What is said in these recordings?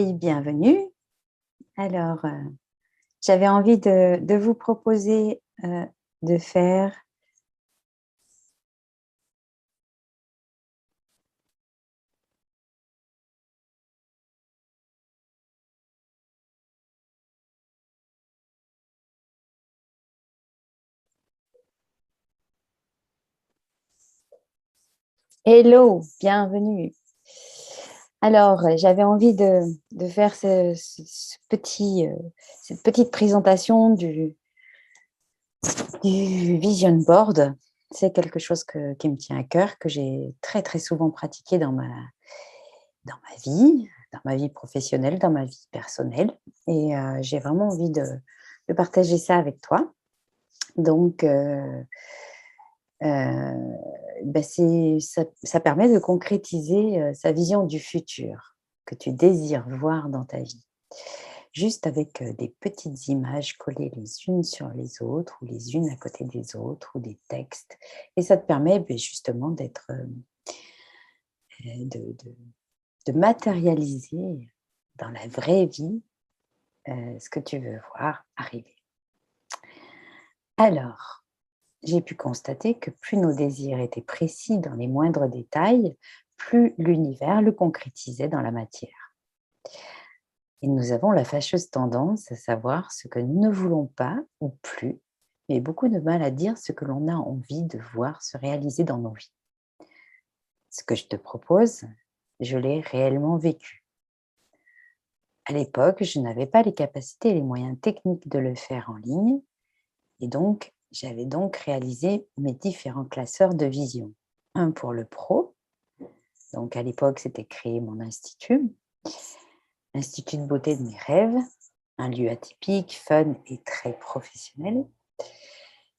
et bienvenue. Alors, j'avais envie de vous proposer, de faire hello, bienvenue. Alors, j'avais envie de faire ce petit, cette petite présentation du vision board. C'est quelque chose qui me tient à cœur, que j'ai très, très souvent pratiqué dans ma vie professionnelle, dans ma vie personnelle et j'ai vraiment envie de partager ça avec toi. Donc c'est ça permet de concrétiser, sa vision du futur que tu désires voir dans ta vie. Juste avec, des petites images collées les unes sur les autres ou les unes à côté des autres ou des textes et ça te permet, justement d'être, de matérialiser dans la vraie vie, ce que tu veux voir arriver. Alors, j'ai pu constater que plus nos désirs étaient précis dans les moindres détails, plus l'univers le concrétisait dans la matière. Et nous avons la fâcheuse tendance à savoir ce que nous ne voulons pas ou plus, mais beaucoup de mal à dire ce que l'on a envie de voir se réaliser dans nos vies. Ce que je te propose, je l'ai réellement vécu. À l'époque, je n'avais pas les capacités et les moyens techniques de le faire en ligne, et donc j'avais donc réalisé mes différents classeurs de vision. Un pour le pro, donc à l'époque c'était créer mon institut, l'institut de beauté de mes rêves, un lieu atypique, fun et très professionnel.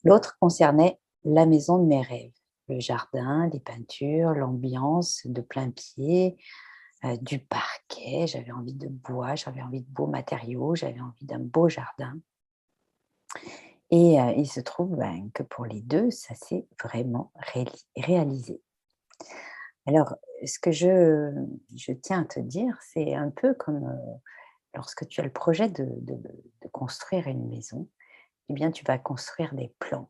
L'autre concernait la maison de mes rêves, le jardin, les peintures, l'ambiance de plein pied, du parquet, j'avais envie de bois, j'avais envie de beaux matériaux, j'avais envie d'un beau jardin. Et il se trouve, que pour les 2, ça s'est vraiment réalisé. Alors, ce que je tiens à te dire, c'est un peu comme, lorsque tu as le projet de construire une maison, eh bien, tu vas construire des plans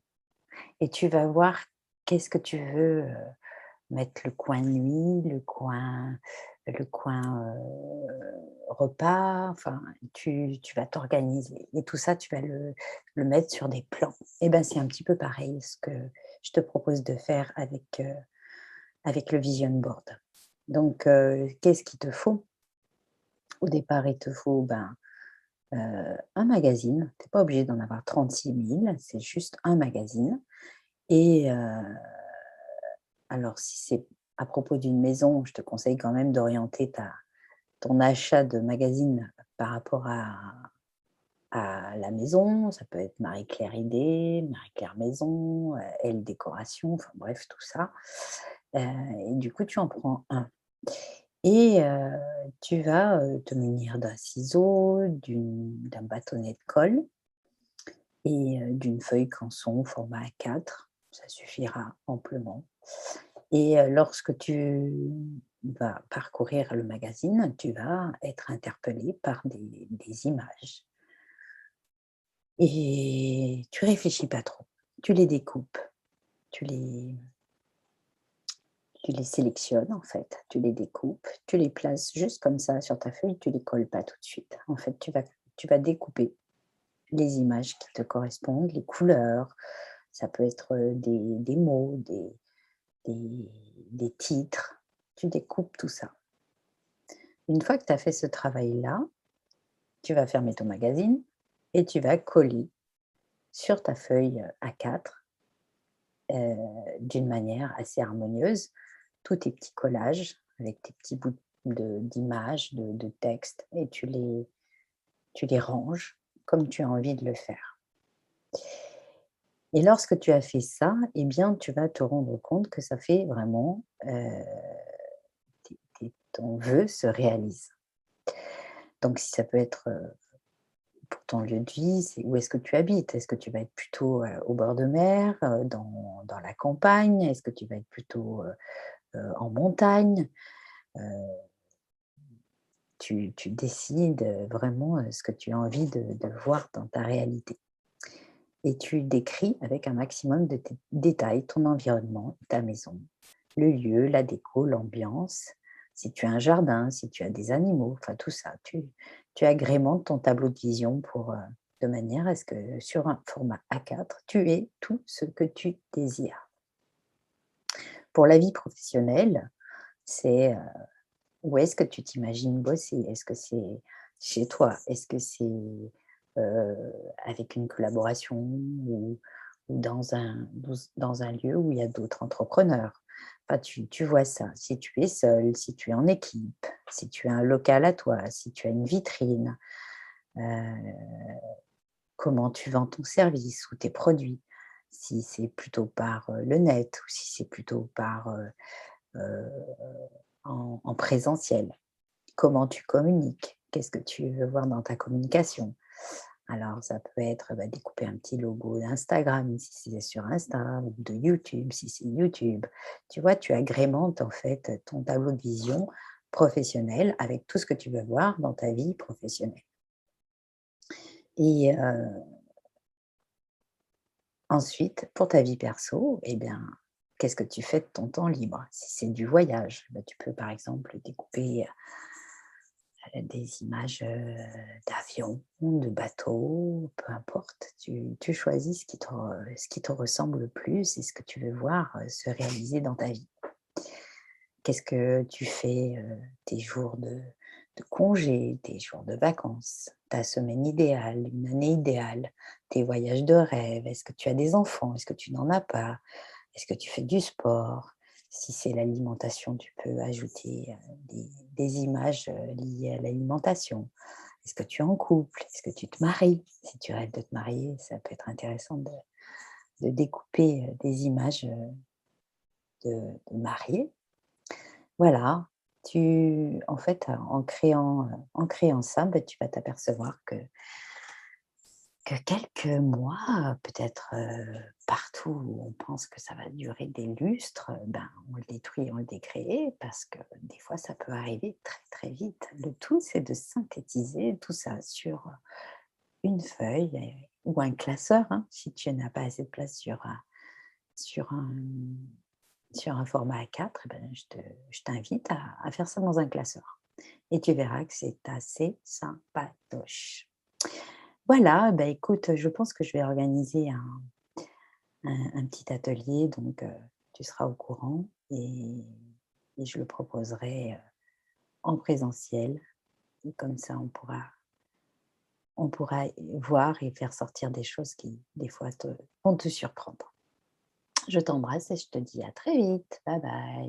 et tu vas voir qu'est-ce que tu veux, mettre le coin nuit, le coin, repas, enfin, tu vas t'organiser et tout ça, tu vas le mettre sur des plans. Et ben, c'est un petit peu pareil ce que je te propose de faire avec le vision board. Donc qu'est-ce qu'il te faut? Au départ, il te faut, un magazine. Tu es pas obligé d'en avoir 36 000, c'est juste un magazine et alors si c'est à propos d'une maison, je te conseille quand même d'orienter ton achat de magazines par rapport à la maison. Ça peut être Marie-Claire Idée, Marie-Claire Maison, Elle Décoration, enfin bref, tout ça. Et du coup, tu en prends un et tu vas, te munir d'un ciseau, d'un bâtonnet de colle et d'une feuille canson format A4. Ça suffira amplement et lorsque tu vas parcourir le magazine, tu vas être interpellé par des images et tu réfléchis pas trop. Tu les découpes, tu les tu les sélectionnes en fait, tu les découpes, tu les places juste comme ça sur ta feuille, tu les colles pas tout de suite. En fait, tu vas découper les images qui te correspondent, les couleurs, ça peut être, des mots, des des titres. Tu découpes tout ça. Une fois que tu as fait ce travail-là, tu vas fermer ton magazine et tu vas coller sur ta feuille, A4, d'une manière assez harmonieuse, tous tes petits collages avec tes petits bouts d'images, de textes et tu les ranges comme tu as envie de le faire. Et lorsque tu as fait ça, eh bien, tu vas te rendre compte que ça fait vraiment, ton vœu se réalise. Donc si ça peut être, pour ton lieu de vie, c'est où est-ce que tu habites? Est-ce que tu vas être plutôt, au bord de mer, dans la campagne? Est-ce que tu vas être plutôt, en montagne? Heu, tu décides vraiment ce que tu as envie de voir dans ta réalité. Et tu décris avec un maximum de détails ton environnement, ta maison, le lieu, la déco, l'ambiance, si tu as un jardin, si tu as des animaux, enfin tout ça. Tu agrémentes ton tableau de vision de manière à ce que sur un format A4, tu aies tout ce que tu désires. Pour la vie professionnelle, c'est où est-ce que tu t'imagines bosser? Est-ce que c'est chez toi? Est-ce que c'est, avec une collaboration ou dans un lieu où il y a d'autres entrepreneurs? Enfin, tu vois ça. Si tu es seul, si tu es en équipe, si tu as un local à toi, si tu as une vitrine, heu, comment tu vends ton service ou tes produits? Si c'est plutôt par, le net ou si c'est plutôt heu, en présentiel. Comment tu communiques? Qu'est-ce que tu veux voir dans ta communication? Alors ça peut être, bah, découper un petit logo d'Instagram, si c'est sur Insta, ou de YouTube, si c'est YouTube. Tu vois, tu agrémentes en fait ton tableau de vision professionnel avec tout ce que tu veux voir dans ta vie professionnelle. Et ensuite, pour ta vie perso, eh bien, qu'est-ce que tu fais de ton temps libre? Si c'est du voyage, bah, tu peux par exemple découper des images, d'avions, de bateaux, peu importe. Tu choisis ce qui te ressemble le plus et ce que tu veux voir, se réaliser dans ta vie. Qu'est-ce que tu fais, tes jours de congé, tes jours de vacances, ta semaine idéale, une année idéale, tes voyages de rêve? Est-ce que tu as des enfants? Est-ce que tu n'en as pas? Est-ce que tu fais du sport? Si c'est l'alimentation, tu peux ajouter, des images, liées à l'alimentation. Est-ce que tu es en couple? Est-ce que tu te maries? Si tu rêves de te marier, ça peut être intéressant de découper, des images, de mariés. Voilà, en fait, en créant ça, bah, tu vas t'apercevoir que quelques mois, peut-être, partout où on pense que ça va durer des lustres, ben, on le détruit, on le décrée parce que des fois ça peut arriver très, très vite. Le tout, c'est de synthétiser tout ça sur une feuille ou un classeur, hein, si tu n'as pas assez de place sur un sur un format A4, eh ben, je t'invite à faire ça dans un classeur et tu verras que c'est assez sympatoche. Voilà, bah, écoute, je pense que je vais organiser un petit atelier, donc tu seras au courant et je le proposerai, en présentiel et comme ça on pourra voir et faire sortir des choses qui, des fois, vont te surprendre. Je t'embrasse et je te dis à très vite. Bye bye.